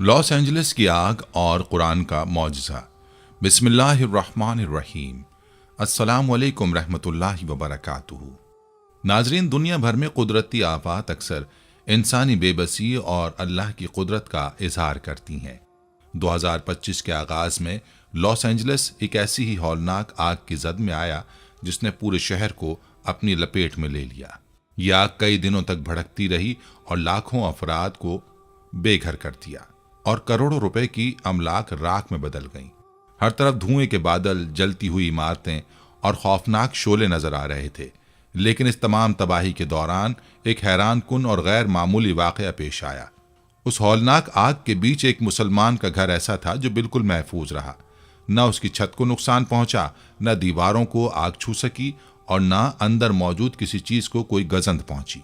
Los Angeles की आग और कुरान का मौजज़ा। बिस्मिल्लाहिर्रहमानिर्रहीम। अस्सलामु अलैकुम रहमतुल्लाहि व बरकातुहू। नाजरीन, दुनिया भर में कुदरती आफात अक्सर इंसानी बेबसी और अल्लाह की कुदरत का इजहार करती हैं। 2025 के आगाज में लॉस एंजलिस एक ऐसी ही हौलनाक आग की जद में आया जिसने पूरे शहर को अपनी लपेट में ले लिया। यह आग कई दिनों तक भड़कती रही और लाखों अफराद को बेघर कर दिया और करोड़ों रुपए की अमलाक राख में बदल गईं। हर तरफ धुएं के बादल, जलती हुई इमारतें और खौफनाक शोले नजर आ रहे थे। लेकिन इस तमाम तबाही के दौरान एक हैरान कुन और गैर मामूली वाकया पेश आया। उस हौलनाक आग के बीच एक मुसलमान का घर ऐसा था जो बिल्कुल महफूज रहा। न उसकी छत को नुकसान पहुंचा, न दीवारों को आग छू सकी और न अंदर मौजूद किसी चीज को कोई गजंद पहुंची।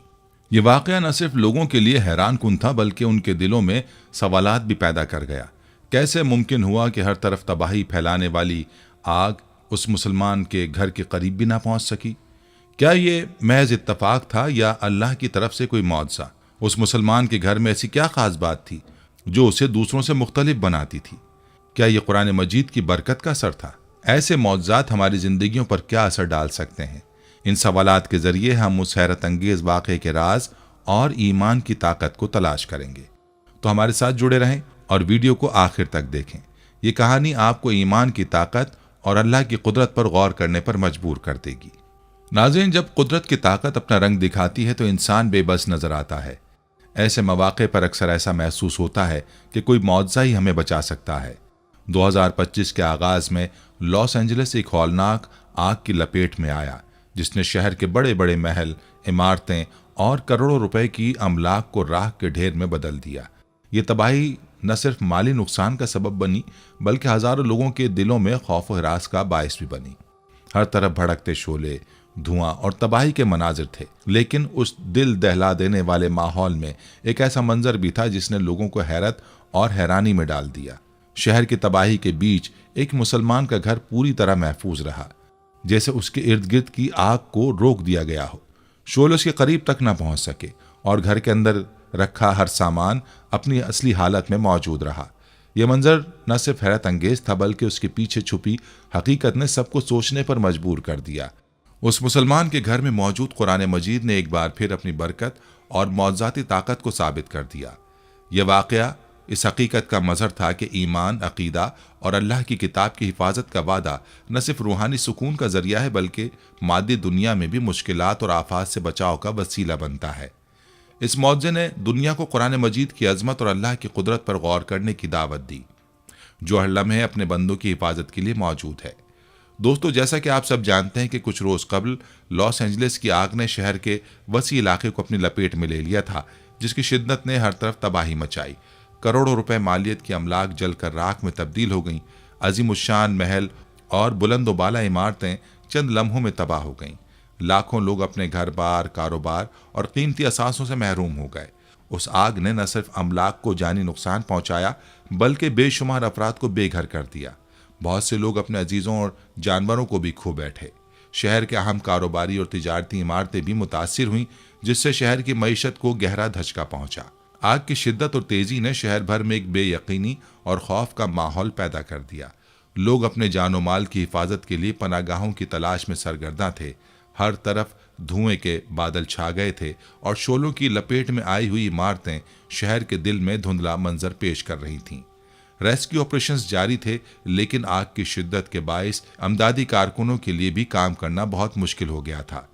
ये वाकया न सिर्फ लोगों के लिए हैरान कुन था बल्कि उनके दिलों में सवालात भी पैदा कर गया। कैसे मुमकिन हुआ कि हर तरफ तबाही फैलाने वाली आग उस मुसलमान के घर के करीब भी ना पहुंच सकी? क्या ये महज इत्तफाक था या अल्लाह की तरफ से कोई मौजज़ा? उस मुसलमान के घर में ऐसी क्या खास बात थी जो उसे दूसरों से मुख्तलिफ बनाती थी? क्या ये कुरान मजीद की बरकत का असर था? ऐसे मौजज़ात हमारी जिंदगियों पर क्या असर डाल सकते हैं? इन सवालात के जरिए हम उस हैरत अंगेज वाक़े के राज और ईमान की ताकत को तलाश करेंगे। तो हमारे साथ जुड़े रहें और वीडियो को आखिर तक देखें। ये कहानी आपको ईमान की ताकत और अल्लाह की कुदरत पर गौर करने पर मजबूर कर देगी। नाज़रीन, जब कुदरत की ताकत अपना रंग दिखाती है तो इंसान बेबस नजर आता है। ऐसे मौके पर अक्सर ऐसा महसूस होता है कि कोई मुआवजा ही हमें बचा सकता है। 2025 के आगाज में लॉस एंजलिस एक हौलनाक आग की लपेट में आया जिसने शहर के बड़े बड़े महल, इमारतें और करोड़ों रुपए की अमलाक को राख के ढेर में बदल दिया। ये तबाही न सिर्फ माली नुकसान का सबब बनी बल्कि हजारों लोगों के दिलों में खौफ और हिरास का बायस भी बनी। हर तरफ भड़कते शोले, धुआं और तबाही के मनाजिर थे, लेकिन उस दिल दहला देने वाले माहौल में एक ऐसा मंजर भी था जिसने लोगों को हैरत और हैरानी में डाल दिया। शहर की तबाही के बीच एक मुसलमान का घर पूरी तरह महफूज रहा, जैसे उसके इर्द गिर्द की आग को रोक दिया गया हो। शोले उसके करीब तक न पहुंच सके और घर के अंदर रखा हर सामान अपनी असली हालत में मौजूद रहा। यह मंजर न सिर्फ हैरत अंगेज था बल्कि उसके पीछे छुपी हकीकत ने सबको सोचने पर मजबूर कर दिया। उस मुसलमान के घर में मौजूद कुरान मजीद ने एक बार फिर अपनी बरकत और मौजज़ाती ताकत को साबित कर दिया। यह वाकया इस हकीकत का मजहर था कि ईमान, अकीदा और अल्लाह की किताब की हिफाजत का वादा न सिर्फ रूहानी सुकून का जरिया है बल्कि मादी दुनिया में भी मुश्किलात और आफात से बचाव का वसीला बनता है। इस मौजे ने दुनिया को कुरान मजीद की अजमत और अल्लाह की कुदरत पर गौर करने की दावत दी, जो हर लम्हे अपने बंदों की हिफाजत के लिए मौजूद है। दोस्तों, जैसा कि आप सब जानते हैं कि कुछ रोज कबल लॉस एंजलिस की आग ने शहर के वसी इलाके को अपनी लपेट में ले लिया था, जिसकी शिद्दत ने हर तरफ तबाही मचाई। करोड़ों रुपए मालियत की अमलाक जलकर राख में तब्दील हो गईं। अजीमुशान महल और बुलंदोबाला इमारतें चंद लम्हों में तबाह हो गईं। लाखों लोग अपने घर बार, कारोबार और कीमती असासों से महरूम हो गए। उस आग ने न सिर्फ अमलाक को जानी नुकसान पहुंचाया बल्कि बेशुमार अफराद को बेघर कर दिया। बहुत से लोग अपने अजीजों और जानवरों को भी खो बैठे। शहर के अहम कारोबारी और तिजारती इमारतें भी मुतासिर हुईं, जिससे शहर की मईशत को गहरा धचका पहुंचा। आग की शिद्दत और तेजी ने शहर भर में एक बेयकीनी और खौफ का माहौल पैदा कर दिया। लोग अपने जानो माल की हिफाजत के लिए पनागाहों की तलाश में सरगर्दा थे। हर तरफ धुएं के बादल छा गए थे और शोलों की लपेट में आई हुई इमारतें शहर के दिल में धुंधला मंजर पेश कर रही थीं। रेस्क्यू ऑपरेशंस जारी थे, लेकिन आग की शिद्दत के बायस अमदादी कारकुनों के लिए भी काम करना बहुत मुश्किल हो गया था।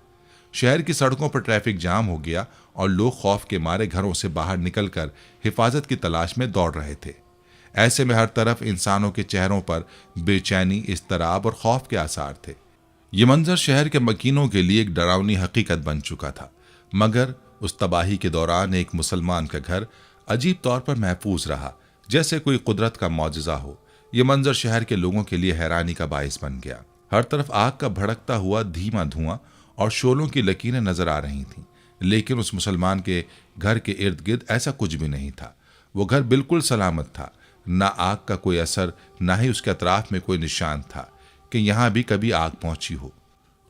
शहर की सड़कों पर ट्रैफिक जाम हो गया और लोग खौफ के मारे घरों से बाहर निकलकर हिफाजत की तलाश में दौड़ रहे थे। ऐसे में हर तरफ इंसानों के चेहरों पर बेचैनी, इज़्तिराब और खौफ के आसार थे। ये मंजर शहर के मकीनों के लिए एक डरावनी हकीकत बन चुका था। मगर उस तबाही के दौरान एक मुसलमान का घर अजीब तौर पर महफूज रहा, जैसे कोई कुदरत का मौजज़ा हो। यह मंजर शहर के लोगों के लिए हैरानी का बायस बन गया। हर तरफ आग का भड़कता हुआ धीमा धुआं और शोलों की लकीरें नजर आ रही थीं, लेकिन उस मुसलमान के घर के इर्द गिर्द ऐसा कुछ भी नहीं था। वो घर बिल्कुल सलामत था। न आग का कोई असर, न ही उसके अतराफ में कोई निशान था कि यहां भी कभी आग पहुंची हो।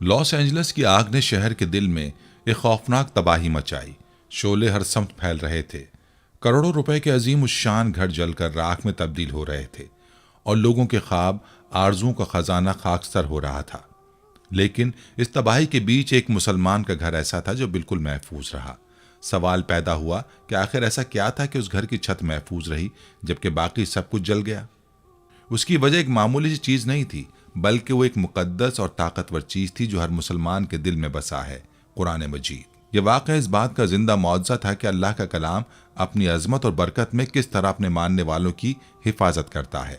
लॉस एंजलिस की आग ने शहर के दिल में एक खौफनाक तबाही मचाई। शोले हर समत फैल रहे थे। करोड़ों रुपए के अजीम उश्शान घर जलकर राख में तब्दील हो रहे थे और लोगों के ख्वाब आरज़ुओं का खजाना खाकस्तर हो रहा था। लेकिन इस तबाही के बीच एक मुसलमान का घर ऐसा था जो बिल्कुल महफूज रहा। सवाल पैदा हुआ कि आखिर ऐसा क्या था कि उस घर की छत महफूज रही जबकि बाकी सब कुछ जल गया। उसकी वजह एक मामूली सी चीज नहीं थी, बल्कि वो एक मुकद्दस और ताकतवर चीज थी जो हर मुसलमान के दिल में बसा है, कुरान मजीद। यह वाक़या इस बात का जिंदा मुआज़ा था कि अल्लाह का कलाम अपनी अजमत और बरकत में किस तरह अपने मानने वालों की हिफाजत करता है।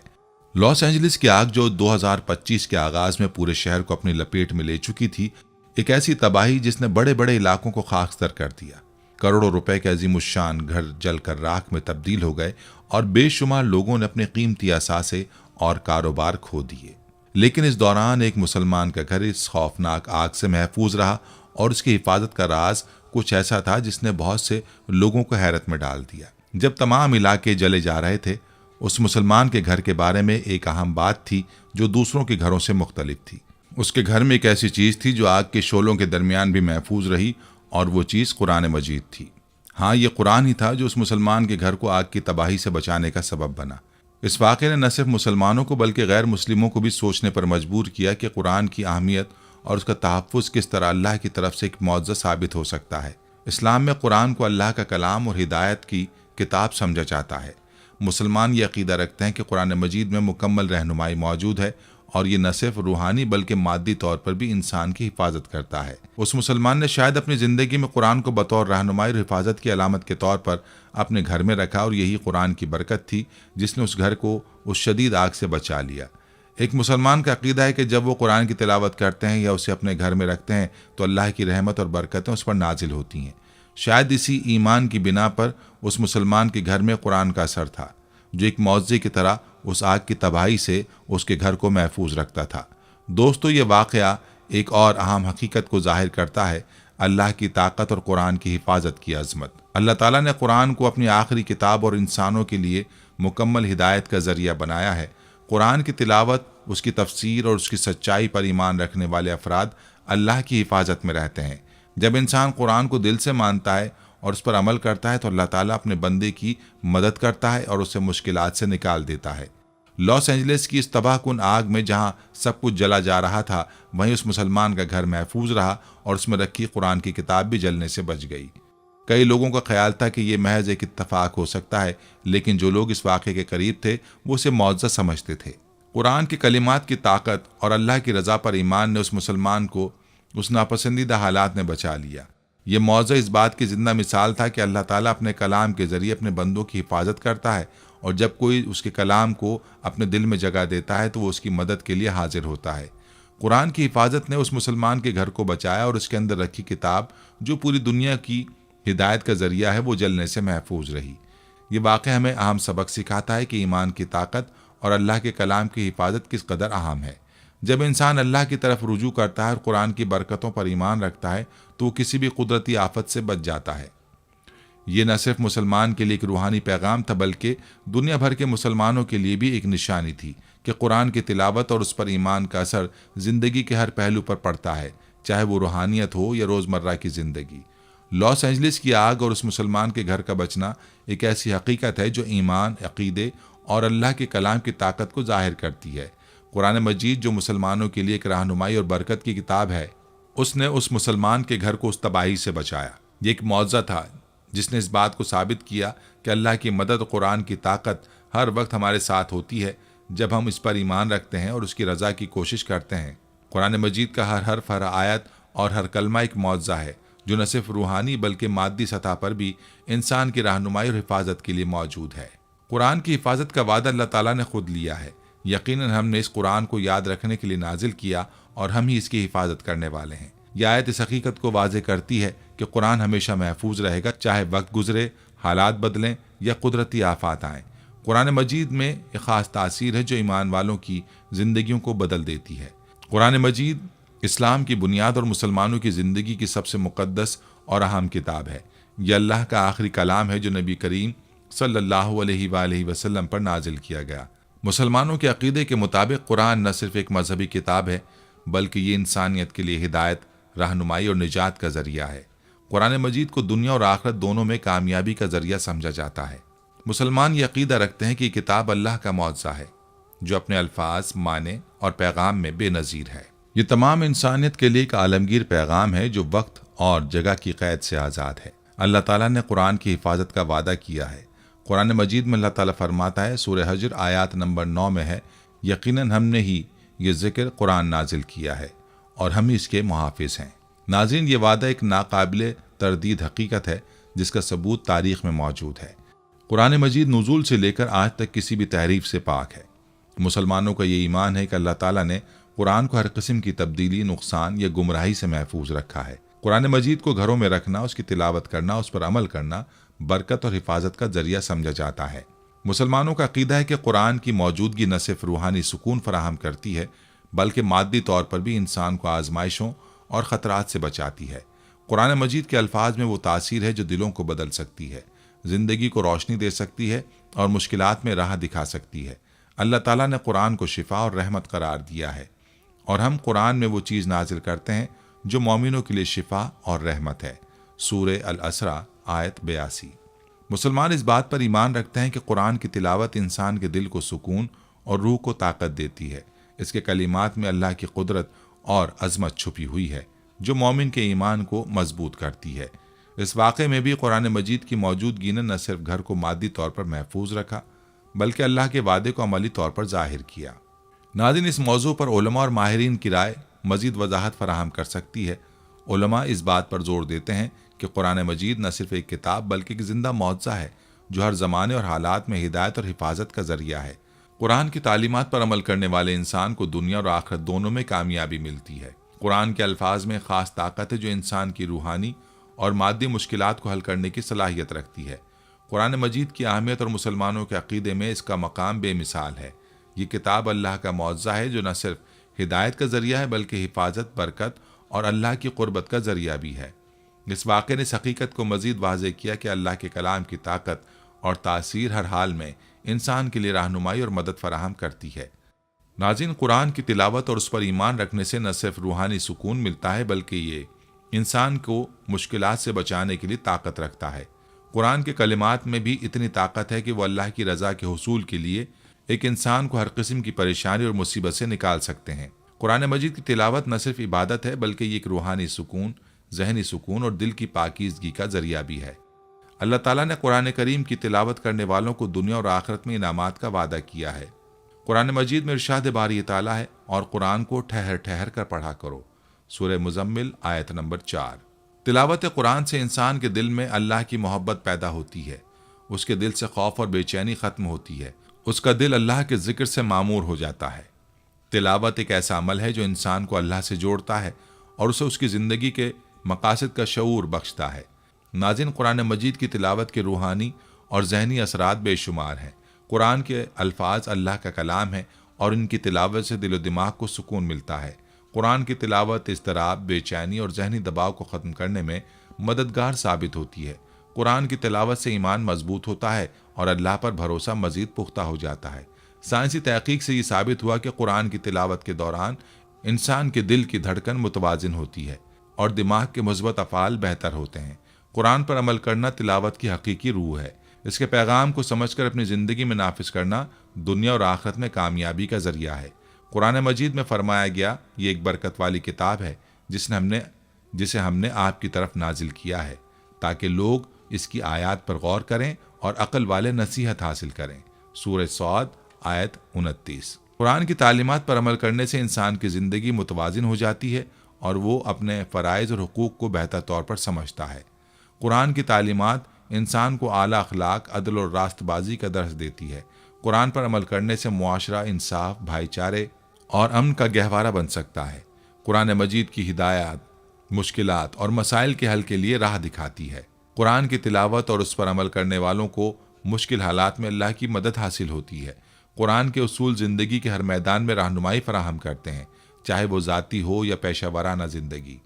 लॉस एंजलिस की आग जो 2025 के आगाज में पूरे शहर को अपनी लपेट में ले चुकी थी, एक ऐसी तबाही जिसने बड़े बड़े इलाकों को खाकस्तर कर दिया। करोड़ों रुपए के अजीमुशान घर जलकर राख में तब्दील हो गए और बेशुमार लोगों ने अपने कीमती असासे और कारोबार खो दिए। लेकिन इस दौरान एक मुसलमान का घर इस खौफनाक आग से महफूज रहा और उसकी हिफाजत का राज कुछ ऐसा था जिसने बहुत से लोगों को हैरत में डाल दिया। जब तमाम इलाके जले जा रहे थे, उस मुसलमान के घर के बारे में एक अहम बात थी जो दूसरों के घरों से मुख्तलिफ थी। उसके घर में एक ऐसी चीज थी जो आग के शोलों के दरमियान भी महफूज रही, और वो चीज कुरान मजीद थी। हाँ, ये कुरान ही था जो उस मुसलमान के घर को आग की तबाही से बचाने का सबब बना। इस वाक़े ने न सिर्फ मुसलमानों को बल्कि गैर मुस्लिमों को भी सोचने पर मजबूर किया कि कुरान की अहमियत और उसका तहफ़्फ़ुज़ किस तरह अल्लाह की तरफ से एक मुआज़्ज़ा साबित हो सकता है। इस्लाम में कुरान को अल्लाह का कलाम और हिदायत की किताब समझा जाता है। मुसलमान ये अक़ीदा रखते हैं कि कुरान मजीद में मुकम्मल रहनुमाई मौजूद है और ये न सिर्फ रूहानी बल्कि मादी तौर पर भी इंसान की हिफाजत करता है। उस मुसलमान ने शायद अपनी ज़िंदगी में कुरान को बतौर रहनुमाई और हिफाजत की अलामत के तौर पर अपने घर में रखा और यही कुरान की बरकत थी जिसने उस घर को उस शदीद आग से बचा लिया। एक मुसलमान का अक़ीदा है कि जब वो कुरान की तिलावत करते हैं या उसे अपने घर में रखते हैं तो अल्लाह की रहमत और बरकतें उस पर नाजिल होती हैं। शायद इसी ईमान की बिना पर उस मुसलमान के घर में कुरान का असर था जो एक मुआज़्ज़े की तरह उस आग की तबाही से उसके घर को महफूज रखता था। दोस्तों, ये वाक़या एक और अहम हकीकत को जाहिर करता है, अल्लाह की ताकत और कुरान की हिफाजत की अज़मत। अल्लाह ताला ने कुरान को अपनी आखिरी किताब और इंसानों के लिए मुकम्मल हिदायत का ज़रिया बनाया है। कुरान की तिलावत, उसकी तफसीर और उसकी सच्चाई पर ईमान रखने वाले अफराद अल्लाह की हिफाजत में रहते हैं। जब इंसान कुरान को दिल से मानता है और उस पर अमल करता है तो अल्लाह ताला अपने बंदे की मदद करता है और उसे मुश्किलात से निकाल देता है। लॉस एंजलिस की इस तबाहकुन आग में जहां सब कुछ जला जा रहा था, वहीं उस मुसलमान का घर महफूज रहा और उसमें रखी कुरान की किताब भी जलने से बच गई। कई लोगों का ख्याल था कि यह महज एक इत्तफाक हो सकता है, लेकिन जो लोग इस वाक़े के करीब थे वो उसे मुआज़्ज़ा समझते थे। कुरान की कलिमात की ताकत और अल्लाह की रज़ा पर ईमान ने उस मुसलमान को उस नापसंदीदा हालात में बचा लिया। ये मुआज़्ज़ा इस बात की जिंदा मिसाल था कि अल्लाह ताला अपने कलाम के ज़रिए अपने बंदों की हिफाजत करता है और जब कोई उसके कलाम को अपने दिल में जगह देता है तो वो उसकी मदद के लिए हाजिर होता है। कुरान की हिफाजत ने उस मुसलमान के घर को बचाया और उसके अंदर रखी किताब जो पूरी दुनिया की हिदायत का ज़रिया है वो जलने से महफूज रही। ये वाक़या हमें अहम सबक सिखाता है कि ईमान की ताकत और अल्लाह के कलाम की हिफाजत किस कदर अहम है। जब इंसान अल्लाह की तरफ रुजू करता है और कुरान की बरकतों पर ईमान रखता है तो वो किसी भी कुदरती आफत से बच जाता है। ये न सिर्फ मुसलमान के लिए एक रूहानी पैगाम था बल्कि दुनिया भर के मुसलमानों के लिए भी एक निशानी थी कि कुरान की तिलावत और उस पर ईमान का असर ज़िंदगी के हर पहलू पर पड़ता है, चाहे वो रूहानियत हो या रोज़मर्रा की ज़िंदगी। लॉस एंजलिस की आग और उस मुसलमान के घर का बचना एक ऐसी हकीकत है जो ईमान, अक़ीदे और अल्लाह के कलाम की ताकत को जाहिर करती है। कुरान मजीद जो मुसलमानों के लिए एक रहनुमाई और बरकत की किताब है, उसने उस मुसलमान के घर को उस तबाही से बचाया। ये एक मुआज़्ज़ा था जिसने इस बात को साबित किया कि अल्लाह की मदद, कुरान की ताकत हर वक्त हमारे साथ होती है जब हम इस पर ईमान रखते हैं और उसकी रज़ा की कोशिश करते हैं। कुरान मजीद का हर हर्फ, हर आयत और हर कलमा एक मुआज़्ज़ा है जो न सिर्फ रूहानी बल्कि मादी सतह पर भी इंसान की रहनुमाई और हिफाजत के लिए मौजूद है। कुरान की हिफाजत का वादा अल्लाह ताला ने खुद लिया है। यकीनन हमने इस कुरान को याद रखने के लिए नाजिल किया और हम ही इसकी हिफाजत करने वाले हैं। यह आयत इस हकीकत को वाज़े करती है कि कुरान हमेशा महफूज रहेगा, चाहे वक्त गुजरे, हालात बदलें या कुदरती आफात आएँ। कुरान मजीद में एक ख़ास तासीर है जो ईमान वालों की ज़िंदगियों को बदल देती है। कुरान मजीद इस्लाम की बुनियाद और मुसलमानों की ज़िंदगी की सबसे मुक़द्दस और अहम किताब है। यह अल्लाह का आखिरी कलाम है जो नबी करीम सल्लल्लाहु अलैहि वसल्लम पर नाजिल किया गया। मुसलमानों के अक़ीदे के मुताबिक कुरान न सिर्फ एक मजहबी किताब है बल्कि ये इंसानियत के लिए हिदायत, रहनुमाई और निजात का ज़रिया है। कुरान मजीद को दुनिया और आखिरत दोनों में कामयाबी का जरिया समझा जाता है। मुसलमान ये अकीदा रखते हैं कि किताब अल्लाह का मौजज़ा है जो अपने अल्फाज, माने और पैगाम में बेनज़ीर है। ये तमाम इंसानियत के लिए एक आलमगीर पैगाम है जो वक्त और जगह की कैद से आज़ाद है। अल्लाह ताला ने कुरान की हिफाजत का वादा किया है। कुरान मजीद में अल्लाह ताला फरमाता है, सूरह हज्र आयत नंबर 9 में है, यकीनन हमने ही ये जिक्र कुरान नाजिल किया है और हम इसके मुहाफिज हैं। नाज़रीन, ये वादा एक नाकाबिले तरदीद हकीकत है जिसका सबूत तारीख में मौजूद है। कुरान मजीद नुज़ूल से लेकर आज तक किसी भी तहरीफ से पाक है। मुसलमानों का ये ईमान है कि अल्लाह ताला ने कुरान को हर किस्म की तब्दीली, नुकसान या गुमराही से महफूज रखा है। कुरान मजीद को घरों में रखना, उसकी तिलावत करना, उस पर अमल करना बरकत और हिफाजत का जरिया समझा जाता है। मुसलमानों का अकीदा है कि कुरान की मौजूदगी न सिर्फ रूहानी सुकून फराहम करती है बल्कि मादी तौर पर भी इंसान को आजमाइशों और ख़तरात से बचाती है। कुरान मजीद के अल्फाज में वो तासीर है जो दिलों को बदल सकती है, ज़िंदगी को रोशनी दे सकती है और मुश्किलात में राह दिखा सकती है। अल्लाह ताला ने कुरान को शिफा और रहमत करार दिया है और हम कुरान में वो चीज़ नाजिल करते हैं जो मोमिनों के लिए शिफा और रहमत है। सूरह अल असरा आयत 82। मुसलमान इस बात पर ईमान रखते हैं कि कुरान की तिलावत इंसान के दिल को सुकून और रूह को ताकत देती है। इसके कलिमात में अल्लाह की कुदरत और अजमत छुपी हुई है जो मोमिन के ईमान को मजबूत करती है। इस वाक़े में भी कुरान मजीद की मौजूदगी ने न सिर्फ घर को मादी तौर पर महफूज रखा बल्कि अल्लाह के वादे को अमली तौर पर जाहिर किया। नाज़रीन, इस मौजू पर उलमा और माहिरीन की राय मजीद वजाहत फराहम कर सकती है। उलमा इस बात पर जोर देते हैं कि कुरान मजीद न सिर्फ एक किताब बल्कि एक जिंदा मौजज़ा है जो हर ज़माने और हालात में हिदायत और हिफाजत का जरिया है। कुरान की तालीमात पर अमल करने वाले इंसान को दुनिया और आखिरत दोनों में कामयाबी मिलती है। कुरान के अल्फाज में ख़ास ताकत है जो इंसान की रूहानी और मादी मुश्किलात को हल करने की सलाहियत रखती है। कुरान मजीद की अहमियत और मुसलमानों के अकीदे में इसका मकाम बेमिसाल है। ये किताब अल्लाह का मौजज़ा है जो न सिर्फ हिदायत का जरिया है बल्कि हिफाजत, बरकत और अल्लाह की क़ुर्बत का जरिया भी है। इस वाक़े ने इस हकीकत को मज़ीद वाज़ेह किया कि अल्लाह के कलाम की ताकत और तासीर हर हाल में इंसान के लिए रहनुमाई और मदद फराहम करती है। नाज़रीन, कुरान की तिलावत और उस पर ईमान रखने से न सिर्फ रूहानी सुकून मिलता है बल्कि ये इंसान को मुश्किलात से बचाने के लिए ताकत रखता है। कुरान के कलिमात में भी इतनी ताकत है कि वह अल्लाह की रज़ा के हुसूल के लिए एक इंसान को हर किस्म की परेशानी और मुसीबत से निकाल सकते हैं। कुरान मजीद की तिलावत न सिर्फ इबादत है बल्कि ये एक रूहानी सुकून, जहनी सुकून और दिल की पाकीज़गी का जरिया भी है। अल्लाह ताला ने कुरान करीम की तिलावत करने वालों को दुनिया और आखिरत में इनामात का वादा किया है। कुरान मजीद में इरशाद बारी ताला है, और कुरान को ठहर ठहर कर पढ़ा करो। सूरह मुज़म्मिल आयत नंबर 4। तिलावत कुरान से इंसान के दिल में अल्लाह की मोहब्बत पैदा होती है, उसके दिल से खौफ और बेचैनी ख़त्म होती है, उसका दिल अल्लाह के जिक्र से मामूर हो जाता है। तिलावत एक ऐसा अमल है जो इंसान को अल्लाह से जोड़ता है और उसे उसकी ज़िंदगी के मकासद का शऊर बख्शता है। नाज़रीन, कुरान मजीद की तिलावत के रूहानी और जहनी असरात बेशुमार हैं। कुरान के अल्फाज अल्लाह का कलाम है और इनकी तिलावत से दिल व दिमाग को सुकून मिलता है। कुरान की तिलावत इज़्तिराब, बेचैनी और जहनी दबाव को ख़त्म करने में मददगार साबित होती है। कुरान की तिलावत से ईमान मजबूत होता है और अल्लाह पर भरोसा मज़ीद पुख्ता हो जाता है। साइंसी तहकीक से ये साबित हुआ कि कुरान की तिलावत के दौरान इंसान के दिल की धड़कन मुतवाज़िन होती है और दिमाग के मुस्बत अफ़ाल बेहतर होते हैं। कुरान पर अमल करना तिलावत की हकीकी रूह है। इसके पैगाम को समझकर अपनी ज़िंदगी में नाफिज करना दुनिया और आखिरत में कामयाबी का जरिया है। कुरान मजीद में फरमाया गया, ये एक बरकत वाली किताब है जिसे हमने आपकी तरफ नाजिल किया है ताकि लोग इसकी आयत पर गौर करें और अक्ल वाले नसीहत हासिल करें। सूरह सौद आयत 29। कुरान की तालीमात पर अमल करने से इंसान की ज़िंदगी मुतवाज़िन हो जाती है और वो अपने फ़राइज़ और हुकूक़ को बेहतर तौर पर समझता है। कुरान की तालीमात इंसान को आला अखलाक, अदल और रास्तबाजी का दर्स देती है। कुरान पर अमल करने से मुआशरा, इंसाफ, भाईचारे और अमन का गहवारा बन सकता है। कुरान मजीद की हिदायत मुश्किलात और मसाइल के हल के लिए राह दिखाती है। कुरान की तिलावत और उस पर अमल करने वालों को मुश्किल हालात में अल्लाह की मदद हासिल होती है। कुरान के उसूल ज़िंदगी के हर मैदान में रहनुमाई फराहम करते हैं, चाहे वो ज़ाती हो या पेशा वराना ज़िंदगी।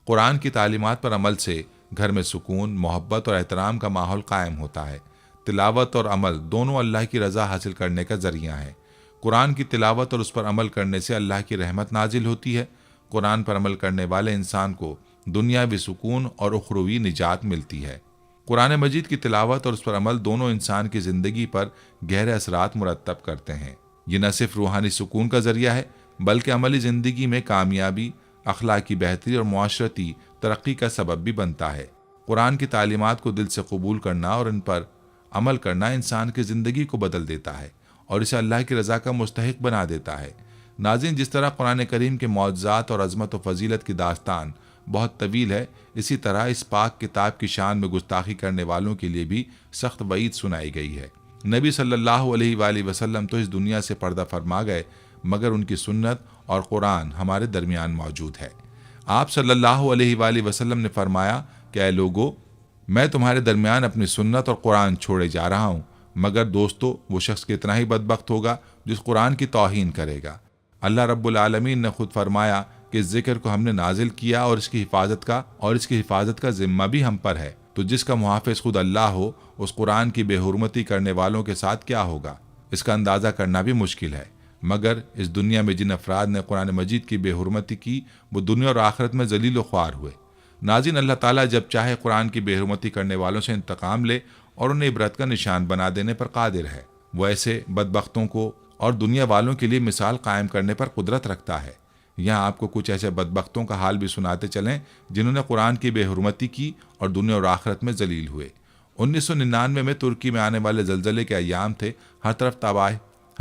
कुरान की तालीमात पर अमल से घर में सुकून, मोहब्बत और एहतराम का माहौल कायम होता है। तिलावत और अमल दोनों अल्लाह की रज़ा हासिल करने का ज़रिया है। कुरान की तिलावत और उस पर अमल करने से अल्लाह की रहमत नाजिल होती है। कुरान पर अमल करने वाले इंसान को दुनियावी सुकून और उखरवी निजात मिलती है। कुरान मजीद की तिलावत और उस पर अमल दोनों इंसान की ज़िंदगी पर गहरे असरात मुरत्तब करते हैं। ये न सिर्फ रूहानी सुकून का जरिया है बल्कि अमली ज़िंदगी में कामयाबी, अखलाकी बेहतरी और मुआशरती तरक्की का सबब भी बनता है। कुरान की तालीमात को दिल से कबूल करना और इन पर अमल करना इंसान की ज़िंदगी को बदल देता है और इसे अल्लाह की रज़ा का मुस्तहिक बना देता है। नाज़रीन, जिस तरह कुरान करीम के मौजज़ात और अज़मत व फजीलत की दास्तान बहुत तवील है, इसी तरह इस पाक किताब की शान में गुस्ताखी करने वालों के लिए भी सख्त वईद सुनाई गई है। नबी सल्लल्लाहु अलैहि वसल्लम तो इस दुनिया से पर्दा फरमा गए, मगर उनकी सुन्नत और कुरान हमारे दरमियान मौजूद है। आप सल्लल्लाहु अलैहि वसल्लम ने फरमाया कि ऐ लोगो, मैं तुम्हारे दरमियान अपनी सुन्नत और कुरान छोड़े जा रहा हूँ, मगर दोस्तों वो शख्स कितना ही बदबख्त होगा जिस कुरान की तौहीन करेगा। अल्लाह रब्बुल आलमीन ने खुद फरमाया कि इस जिक्र को हमने नाजिल किया और इसकी हिफाजत का जिम्मा भी हम पर है। तो जिसका मुहाफिज खुद अल्लाह हो, उस कुरान की बेहुरमती करने वालों के साथ क्या होगा, इसका अंदाज़ा करना भी मुश्किल है। मगर इस दुनिया में जिन अफराद ने कुरान मजीद की बेहुरमती की, वो दुनिया और आखिरत में जलील व ख्वार हुए। नाज़रीन, अल्लाह ताला जब चाहे कुरान की बेहुरमती करने वालों से इंतकाम ले और उन्हें इबरत का निशान बना देने पर कादिर है। वो ऐसे बदबख्तों को और दुनिया वालों के लिए मिसाल कायम करने पर कुदरत रखता है। यहाँ आपको कुछ ऐसे बदबख्तों का हाल भी सुनाते चलें जिन्होंने कुरान की बेहुरमती की और दुनिया और आखिरत में जलील हुए। 1999 में तुर्की में आने वाले जलजले के अयाम थे। हर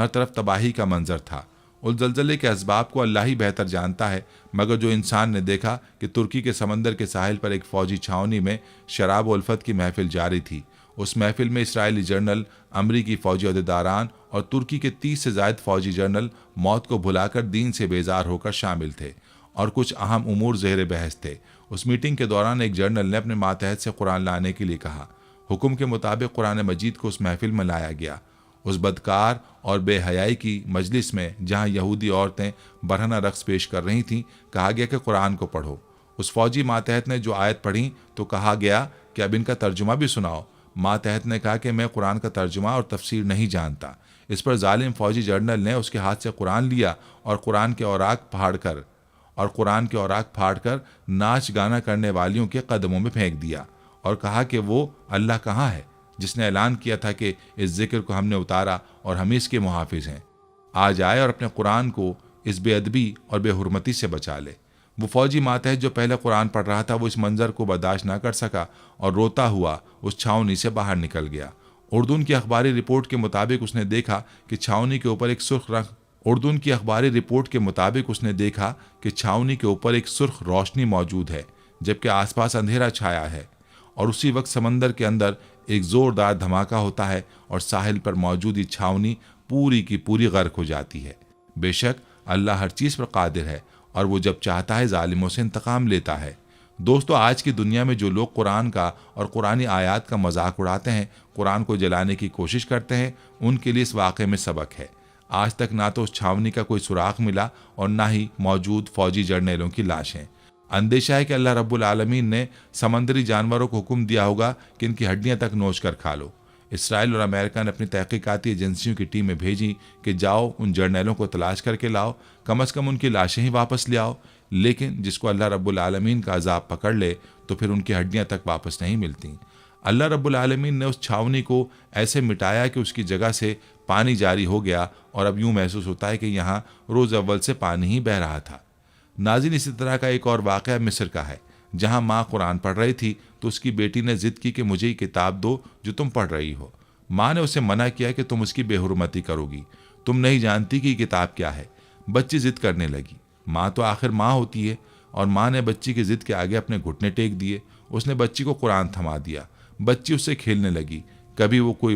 तरफ तबाही का मंजर था। उस जलजले के असबाब को अल्लाह ही बेहतर जानता है, मगर जो इंसान ने देखा कि तुर्की के समंदर के साहिल पर एक फौजी छावनी में शराब व उल्फत की महफिल जारी थी। उस महफिल में इसराइली जनरल, अमरीकी फौजी अहदेदारान और तुर्की के 30 से ज़ायद फौजी जनरल मौत को भुलाकर दीन से बेजार होकर शामिल थे और कुछ अहम उमूर ज़ेर बहस थे। उस मीटिंग के दौरान एक जनरल ने अपने मातहत से कुरान लाने के लिए कहा। हुक्म के मुताबिक कुरान मजीद को उस महफिल में लाया गया। उस बदकार और बेहयाई की मजलिस में जहाँ यहूदी औरतें बरहना रक्स पेश कर रही थीं, कहा गया कि कुरान को पढ़ो। उस फौजी मातहत ने जो आयत पढ़ी तो कहा गया कि अब इनका तर्जुमा भी सुनाओ। मातहत ने कहा कि मैं कुरान का तर्जुमा और तफसीर नहीं जानता। इस पर जालिम फौजी जनरल ने उसके हाथ से कुरान लिया और कुरान के औराक फाड़कर नाच गाना करने वालियों के कदमों में फेंक दिया और कहा कि वो अल्लाह कहाँ है जिसने ऐलान किया था कि इस जिक्र को हमने उतारा और हम इसके मुहाफिज हैं। आ जाए और अपने कुरान को इस बेअदबी और बेहुरमती से बचा ले। वो फौजी मातहत जो पहले कुरान पढ़ रहा था, वो इस मंजर को बर्दाश्त न कर सका और रोता हुआ उस छावनी से बाहर निकल गया। उर्दून की अखबारी रिपोर्ट के मुताबिक उसने देखा कि छावनी के ऊपर एक सुर्ख रोशनी मौजूद है, जबकि आसपास अंधेरा छाया है। और उसी वक्त समंदर के अंदर एक जोरदार धमाका होता है और साहिल पर मौजूद ये छावनी पूरी की पूरी गर्क हो जाती है। बेशक अल्लाह हर चीज़ पर कादिर है और वो जब चाहता है जालिमों से इंतकाम लेता है। दोस्तों, आज की दुनिया में जो लोग कुरान का और कुरानी आयात का मजाक उड़ाते हैं, कुरान को जलाने की कोशिश करते हैं, उनके लिए इस वाक़े में सबक है। आज तक ना तो उस छावनी का कोई सुराख मिला और ना ही मौजूद फौजी जर्नलों की लाशें। अंदेशा है कि अल्लाह रब्बुल आलमीन ने समंदरी जानवरों को हुक्म दिया होगा कि इनकी हड्डियां तक नोच कर खा लो। इसराइल और अमेरिका ने अपनी तहकीकाती एजेंसियों की टीमें भेजी कि जाओ उन जर्नलों को तलाश करके लाओ, कम अज़ कम उनकी लाशें ही वापस ले आओ। लेकिन जिसको अल्लाह रब्बुल आलमीन का अजाब पकड़ ले तो फिर उनकी हड्डियां तक वापस नहीं मिलती। अल्लाह रब्बुल आलमीन ने उस छावनी को ऐसे मिटाया कि उसकी जगह से पानी जारी हो गया और अब यूं महसूस होता है कि यहाँ रोज़ अव्वल से पानी ही बह रहा था। नाज़रीन, इसी तरह का एक और वाक़या मिस्र का है, जहाँ माँ कुरान पढ़ रही थी तो उसकी बेटी ने ज़िद की कि मुझे ये किताब दो जो तुम पढ़ रही हो। माँ ने उसे मना किया कि तुम उसकी बेहुरमती करोगी, तुम नहीं जानती कि ये किताब क्या है। बच्ची ज़िद करने लगी। माँ तो आखिर माँ होती है और माँ ने बच्ची की ज़िद के आगे अपने घुटने टेक दिए। उसने बच्ची को कुरान थमा दिया। बच्ची उससे खेलने लगी। कभी वो कोई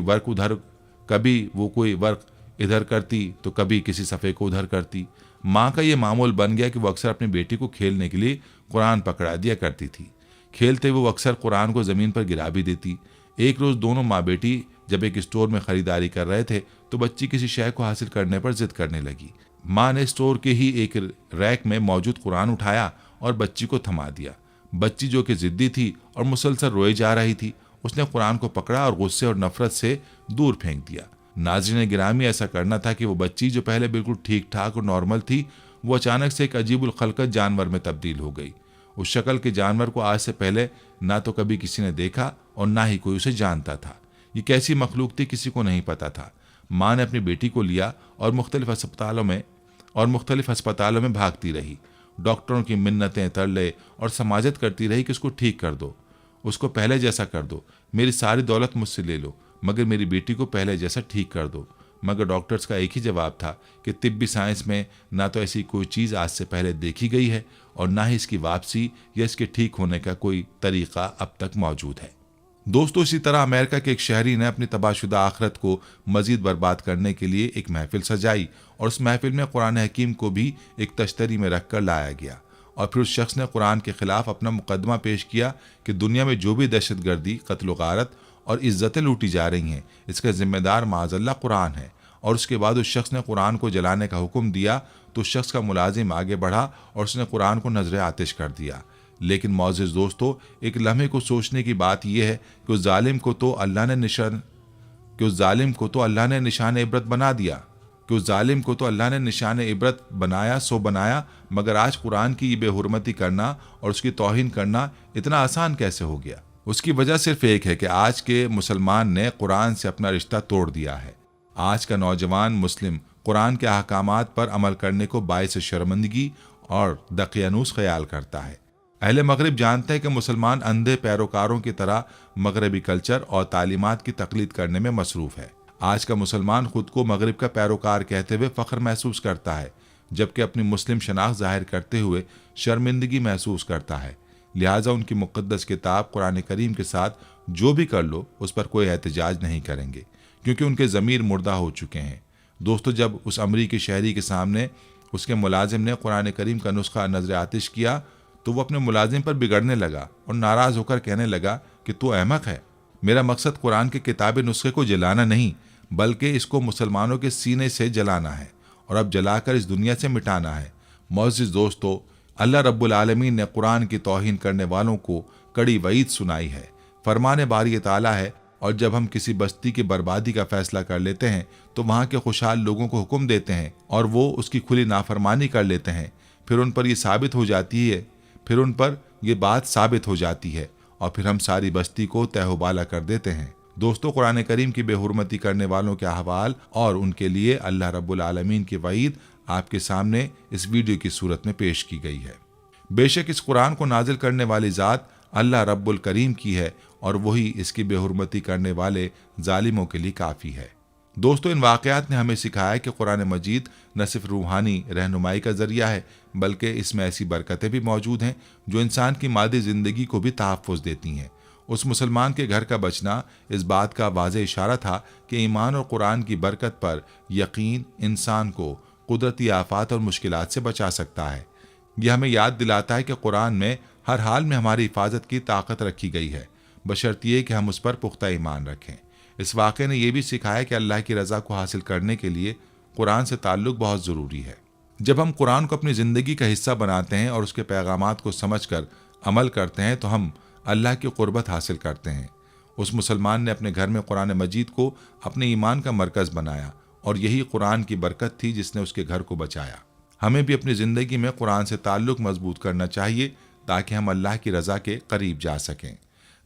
वर्क इधर करती तो कभी किसी सफ़े को उधर करती। माँ का ये मामूल बन गया कि वो अक्सर अपनी बेटी को खेलने के लिए कुरान पकड़ा दिया करती थी। खेलते वो अक्सर कुरान को ज़मीन पर गिरा भी देती। एक रोज़ दोनों माँ बेटी जब एक स्टोर में ख़रीदारी कर रहे थे तो बच्ची किसी शय को हासिल करने पर ज़िद करने लगी। माँ ने स्टोर के ही एक रैक में मौजूद कुरान उठाया और बच्ची को थमा दिया। बच्ची जो कि ज़िद्दी थी और मुसलसल रोए जा रही थी, उसने कुरान को पकड़ा और गुस्से और नफरत से दूर फेंक दिया। नाज़रीन गिरामी, ऐसा करना था कि वो बच्ची जो पहले बिल्कुल ठीक ठाक और नॉर्मल थी, वो अचानक से एक अजीबुल खलकत जानवर में तब्दील हो गई। उस शक्ल के जानवर को आज से पहले ना तो कभी किसी ने देखा और ना ही कोई उसे जानता था। ये कैसी मखलूक थी किसी को नहीं पता था। माँ ने अपनी बेटी को लिया और मुख्तलिफ अस्पतालों में भागती रही। डॉक्टरों की मिन्नतें, तरले और समाजत करती रही कि उसको ठीक कर दो, उसको पहले जैसा कर दो, मेरी सारी दौलत मुझसे ले लो, मगर मेरी बेटी को पहले जैसा ठीक कर दो। मगर डॉक्टर्स का एक ही जवाब था कि तिब्बी साइंस में ना तो ऐसी कोई चीज़ आज से पहले देखी गई है और ना ही इसकी वापसी या इसके ठीक होने का कोई तरीका अब तक मौजूद है। दोस्तों, इसी तरह अमेरिका के एक शहरी ने अपनी तबाहशुदा आखिरत को मजीद बर्बाद करने के लिए एक महफिल सजाई और उस महफिल में कुरान हकीम को भी एक तश्तरी में रखकर लाया गया और फिर उस शख्स ने कुरान के खिलाफ अपना मुकदमा पेश किया कि दुनिया में जो भी दहशतगर्दी, कत्ल गारत और इज्जतें लूटी जा रही हैं, इसका जिम्मेदार माज़अल्लाह कुरान है। और उसके बाद उस शख्स ने कुरान को जलाने का हुक्म दिया तो उस शख्स का मुलाजिम आगे बढ़ा और उसने कुरान को नजर आतिश कर दिया। लेकिन मौजूद दोस्तों, एक लम्हे को सोचने की बात यह है कि उस जालिम को तो अल्लाह ने निशान इबरत बना दिया, निशान इबरत बनाया सो बनाया, मगर आज कुरान की बेहुरमती करना और उसकी तौहीन करना इतना आसान कैसे हो गया? उसकी वजह सिर्फ एक है कि आज के मुसलमान ने कुरान से अपना रिश्ता तोड़ दिया है। आज का नौजवान मुस्लिम कुरान के अहकामात पर अमल करने को बाइस शर्मिंदगी और दकियानूस ख्याल करता है। अहले मगरिब जानते हैं कि मुसलमान अंधे पैरोकारों की तरह मगरबी कल्चर और तालीमात की तकलीद करने में मसरूफ है। आज का मुसलमान खुद को मगरिब का पैरोकार कहते हुए फ़ख्र महसूस करता है, जबकि अपनी मुस्लिम शनाख्त जाहिर करते हुए शर्मिंदगी महसूस करता है। लिहाजा उनकी मुक़द्दस किताब कुरान करीम के साथ जो भी कर लो उस पर कोई एहतजाज नहीं करेंगे, क्योंकि उनके ज़मीर मुर्दा हो चुके हैं। दोस्तों, जब उस अमरीकी शहरी के सामने उसके मुलाजिम ने कुरान करीम का नुस्खा नजर आतिश किया तो वो अपने मुलाजिम पर बिगड़ने लगा और नाराज़ होकर कहने लगा कि तू अहमक है, मेरा मकसद कुरान के किताब नुस्खे को जलाना नहीं बल्कि इसको मुसलमानों के सीने से जलाना है और अब जलाकर इस दुनिया से मिटाना है। मौजूद दोस्तों, अल्लाह रब्बुल आलमीन ने कुरान की तौहीन करने वालों को कड़ी वईद सुनाई है। फरमाने बारी ताला है, और जब हम किसी बस्ती की बर्बादी का फैसला कर लेते हैं तो वहाँ के खुशहाल लोगों को हुक्म देते हैं और वो उसकी खुली नाफरमानी कर लेते हैं। फिर उन पर यह बात साबित हो जाती है और फिर हम सारी बस्ती को तहबाला कर देते हैं। दोस्तों, कुरान करीम की बेहुरमती करने वालों के अहवाल और उनके लिए अल्लाह रब्बुल आलमीन की वईद आपके सामने इस वीडियो की सूरत में पेश की गई है। बेशक इस कुरान को नाजिल करने वाली ज़ात अल्लाह रब्बुल करीम की है और वही इसकी बेहुरमती करने वाले जालिमों के लिए काफ़ी है। दोस्तों, इन वाक़यात ने हमें सिखाया कि कुरान मजीद न सिर्फ रूहानी रहनुमाई का ज़रिया है बल्कि इसमें ऐसी बरकतें भी मौजूद हैं जो इंसान की मादी ज़िंदगी को भी तहफ़्फ़ुज़ देती हैं। उस मुसलमान के घर का बचना इस बात का वाज़ेह इशारा था कि ईमान और कुरान की बरकत पर यकीन इंसान को कुदरती आफात और मुश्किलात से बचा सकता है। यह हमें याद दिलाता है कि कुरान में हर हाल में हमारी हिफाजत की ताकत रखी गई है, बशर्ते कि हम उस पर पुख्ता ईमान रखें। इस वाक़े ने यह भी सिखाया कि अल्लाह की रज़ा को हासिल करने के लिए कुरान से ताल्लुक़ बहुत ज़रूरी है। जब हम कुरान को अपनी ज़िंदगी का हिस्सा बनाते हैं और उसके पैगामात को समझकर अमल करते हैं तो हम अल्लाह की क़ुर्बत हासिल करते हैं। उस मुसलमान ने अपने घर में कुरान मजीद को अपने ईमान का मरकज़ बनाया और यही कुरान की बरकत थी जिसने उसके घर को बचाया। हमें भी अपनी ज़िंदगी में कुरान से ताल्लुक़ मजबूत करना चाहिए ताकि हम अल्लाह की रज़ा के करीब जा सकें।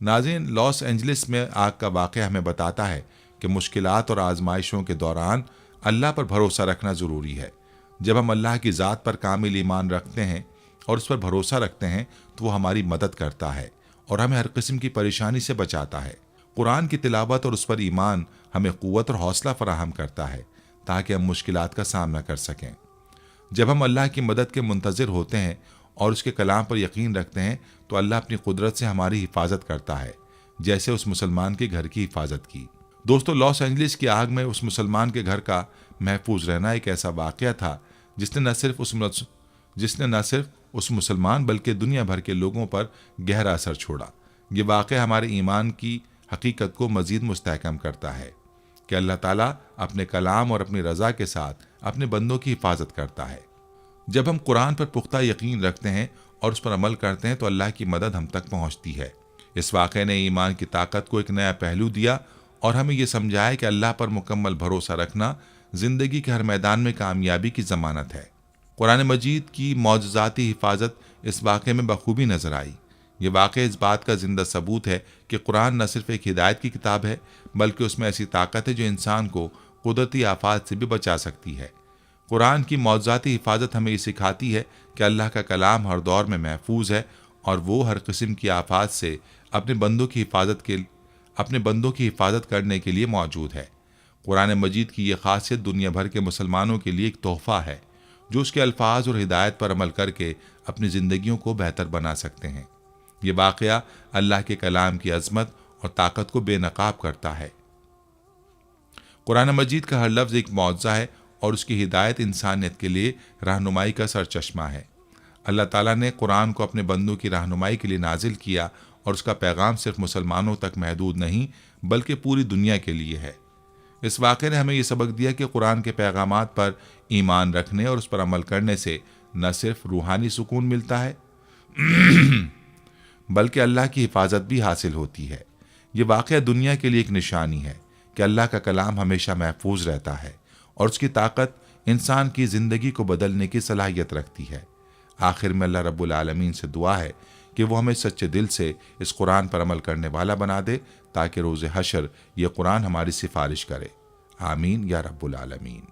नाज़रीन, लॉस एंजलिस में आग का वाक़या हमें बताता है कि मुश्किलात और आजमाइशों के दौरान अल्लाह पर भरोसा रखना ज़रूरी है। जब हम अल्लाह की ज़ात पर कामिल ईमान रखते हैं और उस पर भरोसा रखते हैं तो वो हमारी मदद करता है और हमें हर किस्म की परेशानी से बचाता है। कुरान की तिलावत और उस पर ईमान हमें क़ुव्वत और हौसला फराहम करता है ताकि हम मुश्किलात का सामना कर सकें। जब हम अल्लाह की मदद के मुंतज़िर होते हैं और उसके कलाम पर यकीन रखते हैं तो अल्लाह अपनी कुदरत से हमारी हिफाजत करता है, जैसे उस मुसलमान के घर की हिफाजत की। दोस्तों, लॉस एंजलिस की आग में उस मुसलमान के घर का महफूज रहना एक ऐसा वाक़या था जिसने न सिर्फ उस मुसलमान बल्कि दुनिया भर के लोगों पर गहरा असर छोड़ा। ये वाक़या हमारे ईमान की हकीकत को मज़ीद मुस्तहकम करता है कि अल्लाह ताला अपने कलाम और अपनी रज़ा के साथ अपने बंदों की हिफाजत करता है। जब हम कुरान पर पुख्ता यकीन रखते हैं और उस पर अमल करते हैं तो अल्लाह की मदद हम तक पहुँचती है। इस वाक़े ने ईमान की ताकत को एक नया पहलू दिया और हमें यह समझाया कि अल्लाह पर मुकम्मल भरोसा रखना ज़िंदगी के हर मैदान में कामयाबी की ज़मानत है। कुरान मजीद की मौजज़ाती हिफाजत इस वाक़े में बखूबी नज़र आई। ये वाक़या इस बात का जिंदा सबूत है कि कुरान न सिर्फ एक हिदायत की किताब है, बल्कि उसमें ऐसी ताकत है जो इंसान को कुदरती आफात से भी बचा सकती है। कुरान की मौजज़ाती हिफाजत हमें ये सिखाती है कि अल्लाह का कलाम हर दौर में महफूज है और वो हर किस्म की आफात से अपने बंदों की हिफाजत करने के लिए मौजूद है। कुरान मजीद की ये खासियत दुनिया भर के मुसलमानों के लिए एक तोहफ़ा है जो उसके अल्फाज और हिदायत पर अमल करके अपनी ज़िंदगियों को बेहतर बना सकते हैं। ये वाक़या अल्लाह के कलाम की अज़मत और ताकत को बेनकाब करता है। कुरान मजीद का हर लफ्ज़ एक मौज़ा है और उसकी हिदायत इंसानियत के लिए रहनुमाई का सरचश्मा है। अल्लाह ताला ने कुरान को अपने बंदों की रहनुमाई के लिए नाजिल किया और उसका पैगाम सिर्फ मुसलमानों तक महदूद नहीं बल्कि पूरी दुनिया के लिए है। इस वाक़े ने हमें यह सबक दिया कि कुरान के पैगामात पर ईमान रखने और उस पर अमल करने से न सिर्फ रूहानी सुकून मिलता है बल्कि अल्लाह की हिफाजत भी हासिल होती है। ये वाक़या दुनिया के लिए एक निशानी है कि अल्लाह का कलाम हमेशा महफूज रहता है और उसकी ताकत इंसान की ज़िंदगी को बदलने की सलाहियत रखती है। आखिर में अल्लाह रब्बुल आलमीन से दुआ है कि वो हमें सच्चे दिल से इस कुरान पर अमल करने वाला बना दे ताकि रोज़े हशर ये कुरान हमारी सिफारिश करे। आमीन या रब्बुल आलमीन।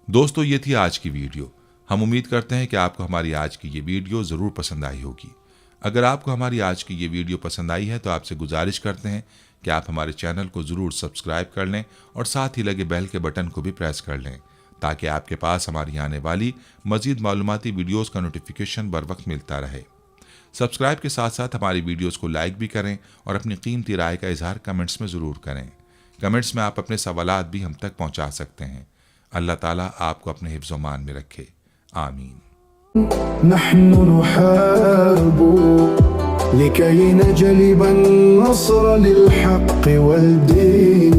दोस्तों, ये थी आज की वीडियो। हम उम्मीद करते हैं कि आपको हमारी आज की ये वीडियो ज़रूर पसंद आई होगी। अगर आपको हमारी आज की ये वीडियो पसंद आई है तो आपसे गुजारिश करते हैं कि आप हमारे चैनल को ज़रूर सब्सक्राइब कर लें और साथ ही लगे बेल के बटन को भी प्रेस कर लें ताकि आपके पास हमारी आने वाली मज़ीद मालूमाती वीडियोस का नोटिफिकेशन बर वक्त मिलता रहे। सब्सक्राइब के साथ साथ हमारी वीडियोस को लाइक भी करें और अपनी कीमती राय का इजहार कमेंट्स में ज़रूर करें। कमेंट्स में आप अपने सवालात भी हम तक पहुँचा सकते हैं। अल्लाह ताला आपको अपने हिफ्ज़ मान में रखे। आमीन। नहनु नुहारिबु लिकई नजलिब अन्नस्र लिलहक़्क़ि वल्दीन।